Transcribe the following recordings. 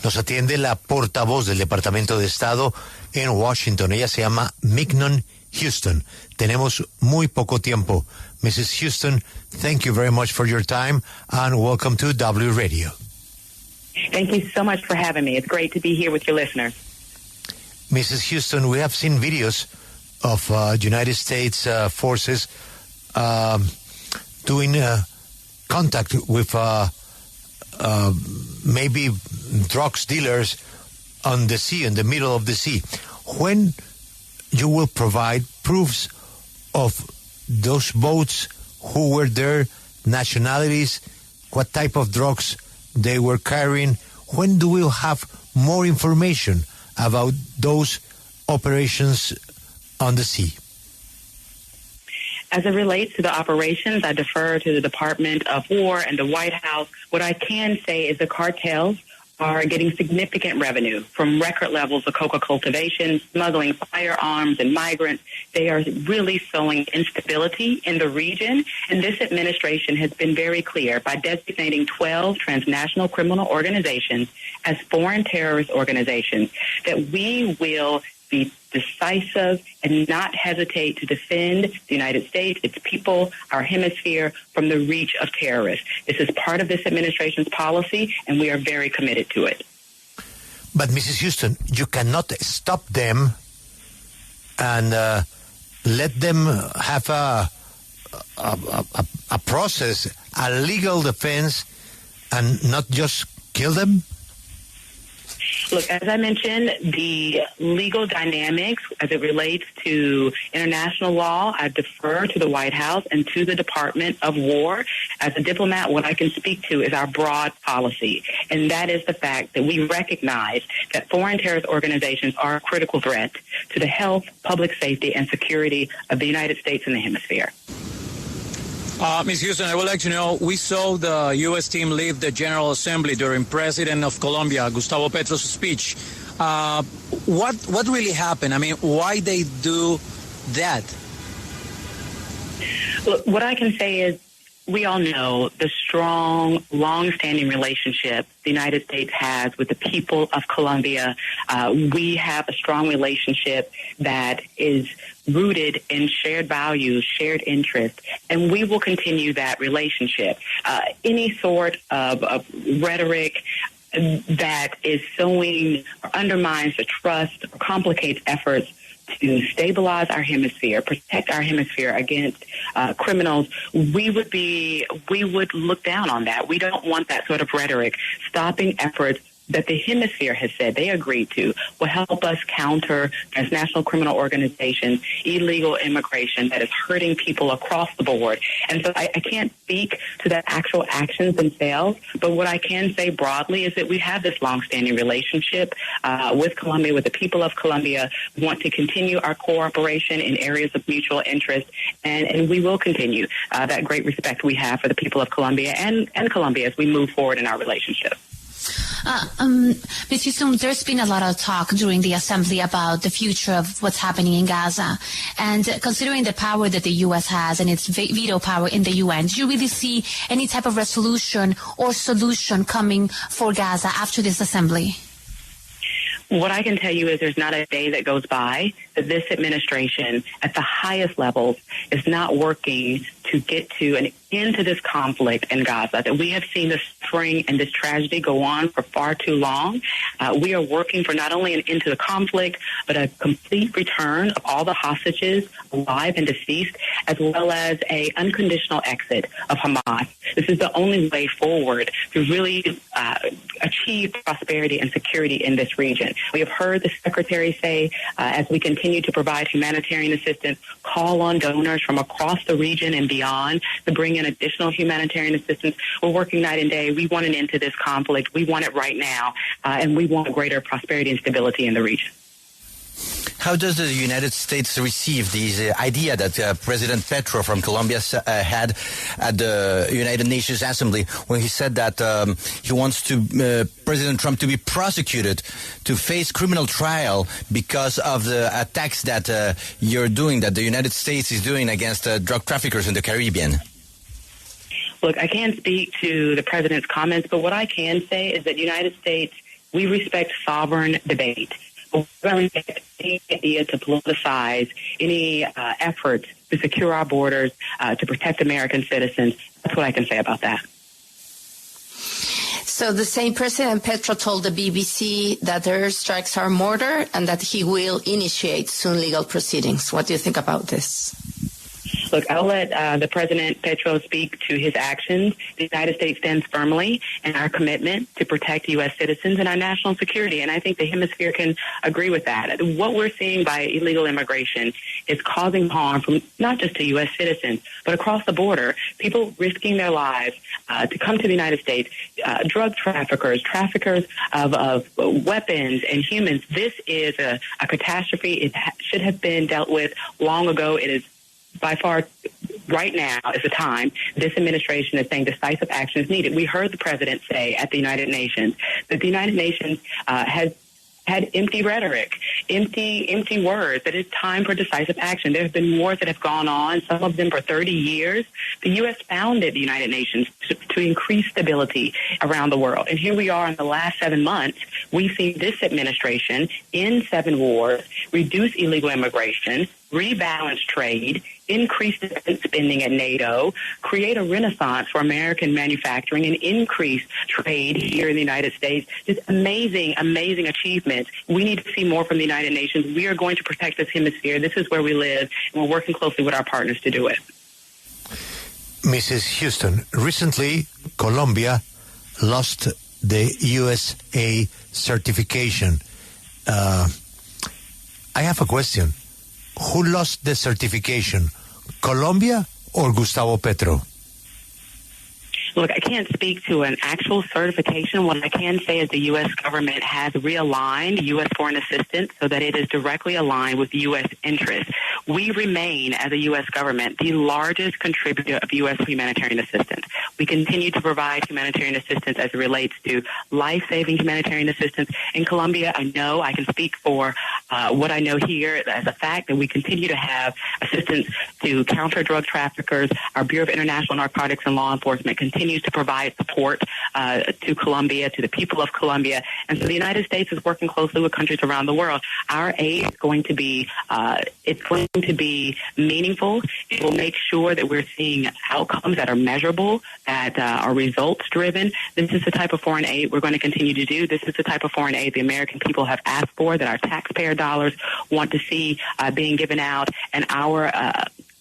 Nos atiende la portavoz del Departamento de Estado en Washington. Ella se llama Mignon Houston. Tenemos muy poco tiempo. Mrs. Houston, thank you very much for your time and welcome to W Radio. Thank you so much for having me. It's great to be here with your listeners. Mrs. Houston, we have seen videos of United States forces doing contact with maybe drugs dealers on the sea, in the middle of the sea. When you will provide proofs of those boats, who were there, nationalities, what type of drugs they were carrying, when do we have more information about those operations on the sea? As it relates to the operations, I defer to the Department of War and the White House. What I can say is the cartels are getting significant revenue from record levels of coca cultivation, smuggling firearms and migrants. They are really sowing instability in the region, and this administration has been very clear by designating 12 transnational criminal organizations as foreign terrorist organizations that we will be decisive and not hesitate to defend the United States, its people, our hemisphere from the reach of terrorists. This is part of this administration's policy, and we are very committed to it. But, Mrs. Houston, you cannot stop them and let them have a process, a legal defense, and not just kill them? Look, as I mentioned, the legal dynamics as it relates to international law, I defer to the White House and to the Department of War. As a diplomat, what I can speak to is our broad policy, and that is the fact that we recognize that foreign terrorist organizations are a critical threat to the health, public safety, and security of the United States and the hemisphere. Ms. Houston, I would like to know, we saw the U.S. team leave the General Assembly during President of Colombia, Gustavo Petro's speech. What really happened? I mean, why they do that? Look, what I can say is we all know the strong, long-standing relationship the United States has with the people of Colombia. We have a strong relationship that is rooted in shared values, shared interests, and we will continue that relationship. Any sort of rhetoric that is sowing or undermines the trust or complicates efforts to stabilize our hemisphere, protect our hemisphere against criminals, we would look down on that. We don't want that sort of rhetoric stopping efforts that the hemisphere has said they agreed to will help us counter transnational criminal organizations, illegal immigration that is hurting people across the board. And so I can't speak to the actual actions themselves, but what I can say broadly is that we have this longstanding relationship with Colombia, with the people of Colombia. We want to continue our cooperation in areas of mutual interest, and we will continue that great respect we have for the people of Colombia and Colombia as we move forward in our relationship. Ms. Houston, there's been a lot of talk during the assembly about the future of what's happening in Gaza. And considering the power that the U.S. has and its veto power in the UN, do you really see any type of resolution or solution coming for Gaza after this assembly? What I can tell you is there's not a day that goes by that this administration at the highest levels is not working to get to an end to this conflict in Gaza, that we have seen this suffering and this tragedy go on for far too long. We are working for not only an end to the conflict, but a complete return of all the hostages alive and deceased, as well as a unconditional exit of Hamas. This is the only way forward to really achieve prosperity and security in this region. We have heard the Secretary say, as we continue to provide humanitarian assistance, call on donors from across the region and beyond to bring in additional humanitarian assistance. We're working night and day. We want an end to this conflict. We want it right now, and we want greater prosperity and stability in the region. How does the United States receive the idea that President Petro from Colombia had at the United Nations Assembly when he said that he wants President Trump to be prosecuted, to face criminal trial because of the attacks that you're doing, that the United States is doing against drug traffickers in the Caribbean? Look, I can't speak to the president's comments, but what I can say is that the United States We respect sovereign debate. We don't respect any idea to politicize any efforts to secure our borders, to protect American citizens. That's what I can say about that. So the same President Petro told the BBC that their strikes are murder and that he will initiate soon legal proceedings. What do you think about this? Look, I'll let the President Petro speak to his actions. The United States stands firmly in our commitment to protect U.S. citizens and our national security, and I think the hemisphere can agree with that. What we're seeing by illegal immigration is causing harm from not just to U.S. citizens, but across the border, people risking their lives to come to the United States, drug traffickers of weapons and humans. This is a catastrophe. It should have been dealt with long ago. It is by far, right now is the time this administration is saying decisive action is needed. We heard the president say at the United Nations that the United Nations has had empty rhetoric, empty words, that it's time for decisive action. There have been wars that have gone on, some of them for 30 years. The U.S. founded the United Nations to increase stability around the world. And here we are in the last 7 months. We've seen this administration end 7 wars, reduce illegal immigration, rebalance trade, increase defense spending at NATO, create a renaissance for American manufacturing, and increase trade here in the United States. Just amazing, amazing achievements. We need to see more from the United Nations. We are going to protect this hemisphere. This is where we live, and we're working closely with our partners to do it. Mrs. Houston, recently Colombia lost the USA certification. I have a question. Who lost the certification, Colombia or Gustavo Petro? Look, I can't speak to an actual certification. What I can say is the U.S. government has realigned U.S. foreign assistance so that it is directly aligned with U.S. interests. We remain, as a U.S. government, the largest contributor of U.S. humanitarian assistance. We continue to provide humanitarian assistance as it relates to life-saving humanitarian assistance. In Colombia, I know I can speak for what I know here as a fact that we continue to have assistance to counter drug traffickers. Our Bureau of International Narcotics and Law Enforcement continues to provide support to Colombia, to the people of Colombia. And so the United States is working closely with countries around the world. Our aid is going to be, it's going to be meaningful. It will make sure that we're seeing outcomes that are measurable, that are results driven. This is the type of foreign aid we're going to continue to do. This is the type of foreign aid the American people have asked for, that our taxpayer dollars want to see being given out, and our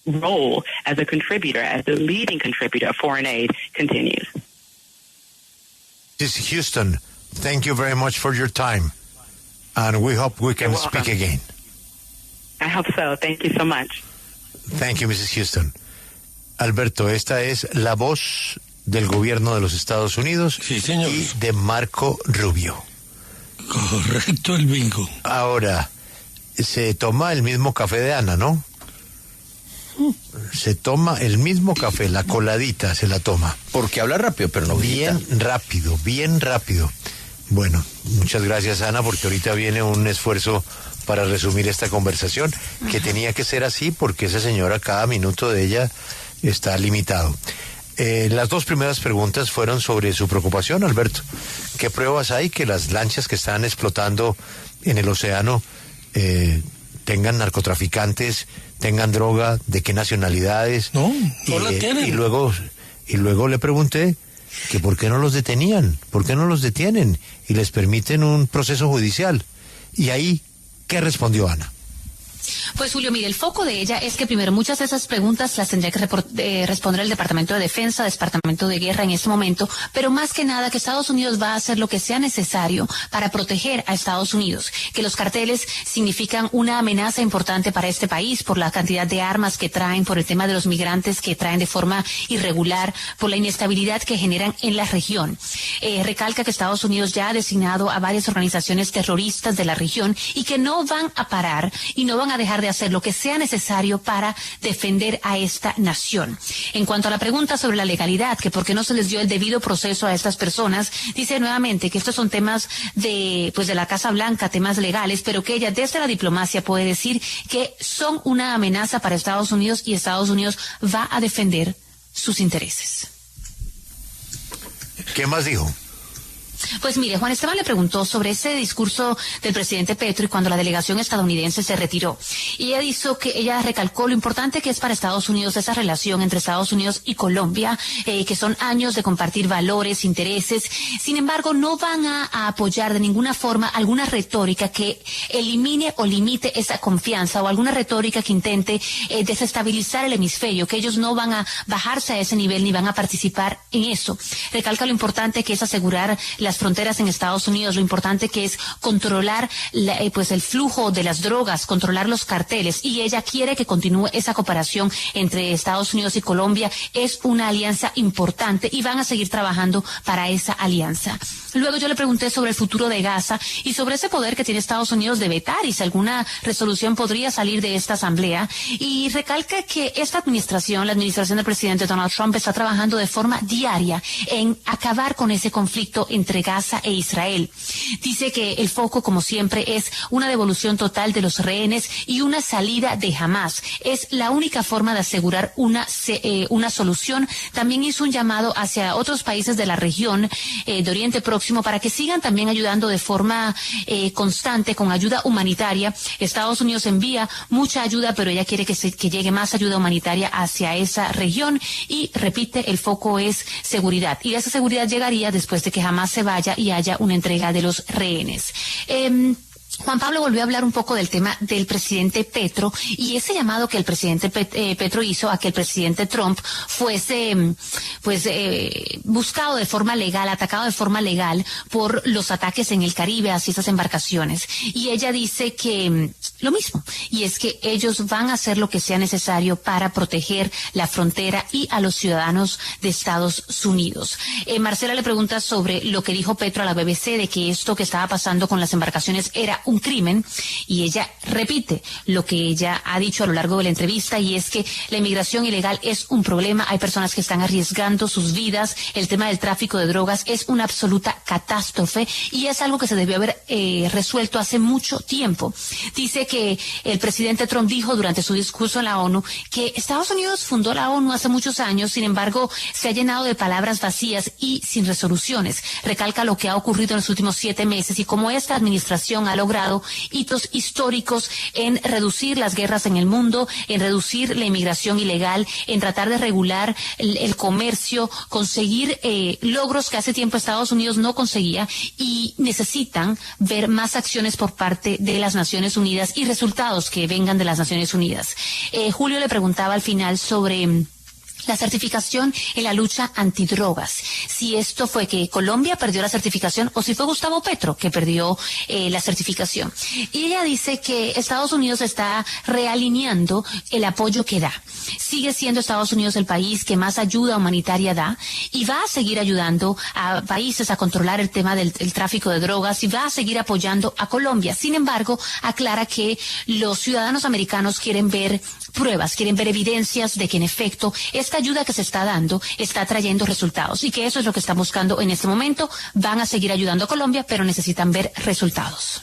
role as a contributor, as the leading contributor of foreign aid, continues. Mrs. Houston, thank you very much for your time, and we hope we can speak again. I hope so. Thank you so much. Thank you, Mrs. Houston. Alberto, esta es la voz del gobierno de los Estados Unidos, sí, señor, y de Marco Rubio. Correcto, el bingo. Ahora, se toma el mismo café de Ana, ¿no? Se toma el mismo café, la coladita se la toma. Porque habla rápido, pero no grita. Bien rápido. Bueno, muchas gracias, Ana, porque ahorita viene un esfuerzo para resumir esta conversación, que tenía que ser así porque esa señora, cada minuto de ella está limitado. Las 2 primeras preguntas fueron sobre su preocupación, Alberto. ¿Qué pruebas hay que las lanchas que están explotando en el océano tengan narcotraficantes, tengan droga, de qué nacionalidades? No la tienen. Y luego le pregunté que por qué no los detenían, por qué no los detienen y les permiten un proceso judicial. Y ahí, ¿qué respondió Ana? Pues Julio, mire, el foco de ella es que primero muchas de esas preguntas las tendría que responder el Departamento de Defensa, Departamento de Guerra en este momento, pero más que nada que Estados Unidos va a hacer lo que sea necesario para proteger a Estados Unidos, que los carteles significan una amenaza importante para este país por la cantidad de armas que traen, por el tema de los migrantes que traen de forma irregular, por la inestabilidad que generan en la región. Recalca que Estados Unidos ya ha designado a varias organizaciones terroristas de la región y que no van a parar y no van a dejar de hacer lo que sea necesario para defender a esta nación. En cuanto a la pregunta sobre la legalidad, que por qué no se les dio el debido proceso a estas personas, dice nuevamente que estos son temas de la Casa Blanca, temas legales, pero que ella desde la diplomacia puede decir que son una amenaza para Estados Unidos y Estados Unidos va a defender sus intereses. ¿Qué más dijo? Pues mire, Juan Esteban le preguntó sobre ese discurso del presidente Petro y cuando la delegación estadounidense se retiró. Y ella recalcó lo importante que es para Estados Unidos esa relación entre Estados Unidos y Colombia, que son años de compartir valores, intereses. Sin embargo, no van a apoyar de ninguna forma alguna retórica que elimine o limite esa confianza o alguna retórica que intente desestabilizar el hemisferio, que ellos no van a bajarse a ese nivel ni van a participar en eso. Recalca lo importante que es asegurar las fronteras en Estados Unidos, lo importante que es controlar el flujo de las drogas, controlar los carteles, y ella quiere que continúe esa cooperación entre Estados Unidos y Colombia. Es una alianza importante y van a seguir trabajando para esa alianza. Luego yo le pregunté sobre el futuro de Gaza y sobre ese poder que tiene Estados Unidos de vetar y si alguna resolución podría salir de esta asamblea, y recalca que esta administración, la administración del presidente Donald Trump, está trabajando de forma diaria en acabar con ese conflicto entre Gaza e Israel. Dice que el foco, como siempre, es una devolución total de los rehenes y una salida de Hamás. Es la única forma de asegurar una solución. También hizo un llamado hacia otros países de la región de Oriente Próximo para que sigan también ayudando de forma constante con ayuda humanitaria. Estados Unidos envía mucha ayuda, pero ella quiere que llegue más ayuda humanitaria hacia esa región y, repite, el foco es seguridad. Y esa seguridad llegaría después de que Hamás se vaya y haya una entrega de los rehenes. Juan Pablo volvió a hablar un poco del tema del presidente Petro y ese llamado que el presidente Petro hizo a que el presidente Trump fuese buscado de forma legal, atacado de forma legal por los ataques en el Caribe hacia esas embarcaciones. Y ella dice que lo mismo, y es que ellos van a hacer lo que sea necesario para proteger la frontera y a los ciudadanos de Estados Unidos. Marcela le pregunta sobre lo que dijo Petro a la BBC de que esto que estaba pasando con las embarcaciones era un crimen, y ella repite lo que ella ha dicho a lo largo de la entrevista, y es que la inmigración ilegal es un problema, hay personas que están arriesgando sus vidas, el tema del tráfico de drogas es una absoluta catástrofe y es algo que se debió haber resuelto hace mucho tiempo. Dice que el presidente Trump dijo durante su discurso en la ONU que Estados Unidos fundó la ONU hace muchos años, sin embargo se ha llenado de palabras vacías y sin resoluciones. Recalca lo que ha ocurrido en los últimos 7 meses y cómo esta administración ha logrado hitos históricos en reducir las guerras en el mundo, en reducir la inmigración ilegal, en tratar de regular el comercio, conseguir logros que hace tiempo Estados Unidos no conseguía, y necesitan ver más acciones por parte de las Naciones Unidas y resultados que vengan de las Naciones Unidas. Julio le preguntaba al final sobre la certificación en la lucha antidrogas. Si esto fue que Colombia perdió la certificación o si fue Gustavo Petro que perdió la certificación. Y ella dice que Estados Unidos está realineando el apoyo que da. Sigue siendo Estados Unidos el país que más ayuda humanitaria da y va a seguir ayudando a países a controlar el tema del tráfico de drogas y va a seguir apoyando a Colombia. Sin embargo, aclara que los ciudadanos americanos quieren ver pruebas, quieren ver evidencias de que en efecto esta ayuda que se está dando está trayendo resultados y que eso es lo que están buscando en este momento. Van a seguir ayudando a Colombia, pero necesitan ver resultados.